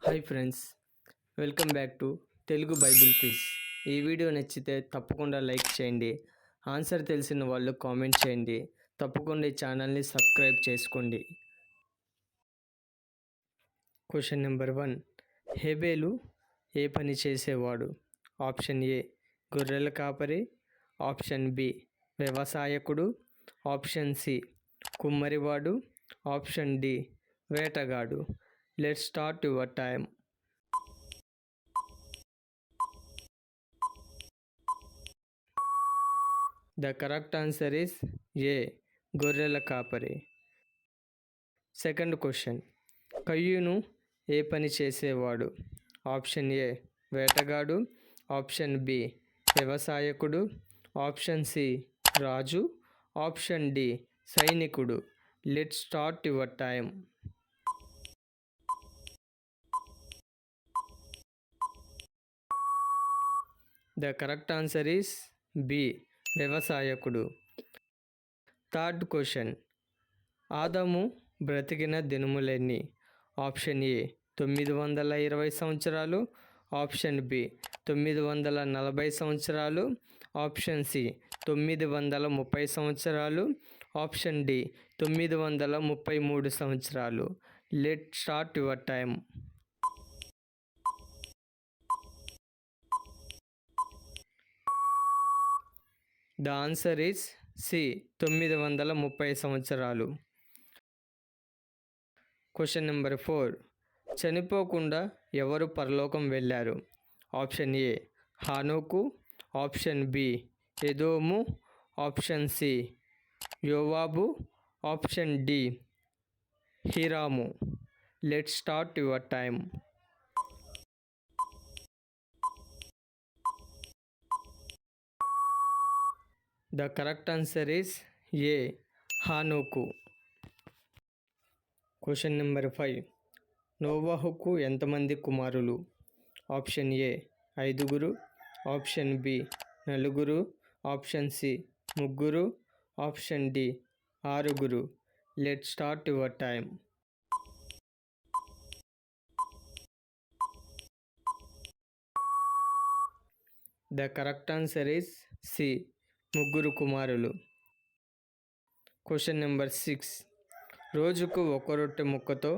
Hi friends, welcome back to Telugu Bible quiz. ఈ video నచ్చితే తప్పకుండా లైక్ చేయండి. ఆన్సర్ తెలిసిన వాళ్ళు కామెంట్ చేయండి. తప్పకుండా ఈ ఛానల్ని సబ్స్క్రైబ్ చేసుకోండి. Question number 1. హేబేలు ఏ పని చేసేవాడు? ఆప్షన్ ఏ గొర్రెల కాపరి, ఆప్షన్ బి వ్యవసాయకుడు, ఆప్షన్ సి కుమ్మరివాడు, ఆప్షన్ డి వేటగాడు. Let's start your time. The correct answer is A. గొర్రెల కాపరి. Second question. కయ్యూను ఏ పని చేసేవాడు? ఆప్షన్ ఏ వేటగాడు, ఆప్షన్ బి వ్యవసాయకుడు, ఆప్షన్ సి రాజు, ఆప్షన్ డి సైనికుడు. Let's start your time. The correct answer is B. వ్యవసాయకుడు. Third question. ఆదాము బ్రతికిన దినములెన్ని? ఆప్షన్ ఏ 920 సంవత్సరాలు, ఆప్షన్ బి 940 సంవత్సరాలు, ఆప్షన్ సి 930 సంవత్సరాలు, ఆప్షన్ డి 933 సంవత్సరాలు. Let start your time. The answer is C 930 సంవత్సరాలు. Question number 4. చనిపోకుండా ఎవరు పరలోకం వెళ్ళారు? ఆప్షన్ ఏ హానోకు, ఆప్షన్ బి ఎదోము, ఆప్షన్ సి యోవాబు, ఆప్షన్ డి హీరాము. Let start your time. The correct answer is A. హానోకు. Question number 5. నోవాహుకు ఎంతమంది కుమారులు? Option A 5, option B 4, option C 3, option D 6. Let start your time. The correct answer is C 3 కుమారులు. Question number 6. రోజుకు ఒక రొట్టె ముక్కతో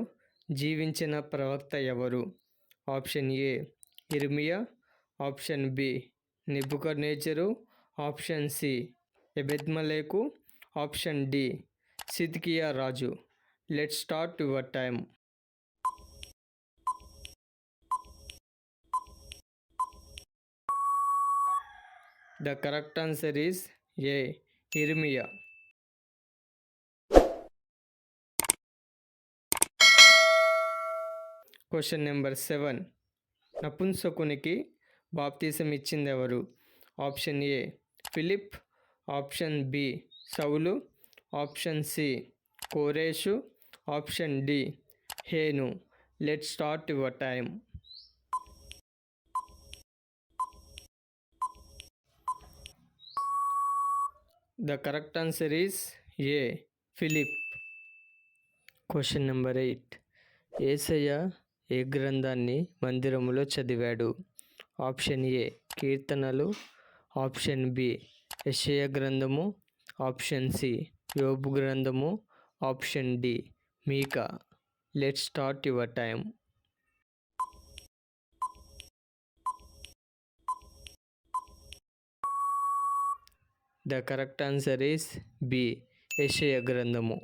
జీవించిన ప్రవక్త ఎవరు? ఆప్షన్ ఏ ఇర్మియా, ఆప్షన్ బి నెబుకద్నెజరు, ఆప్షన్ సి ఎబెద్మలేకు, ఆప్షన్ డి సిద్కియా రాజు. Let start your time. The correct answer is A. ఇర్మియా. Question number 7. నపుంసకునికి బాప్తీసం ఇచ్చింది ఎవరు? Option A Philip, option B సౌలు, ఆప్షన్ సి కోరేషు, ఆప్షన్ డి హేను. Let start your time. The correct answer is A. Philip. Question number 8. యేసయ్య ఏ గ్రంథాన్ని మందిరములో చదివాడు? ఆప్షన్ ఏ కీర్తనలు, ఆప్షన్ బి యెషయా గ్రంథము, ఆప్షన్ సి యోబు గ్రంథము, ఆప్షన్ డి మీకా. Let start your time. The correct answer is B యెషయా గ్రంథము.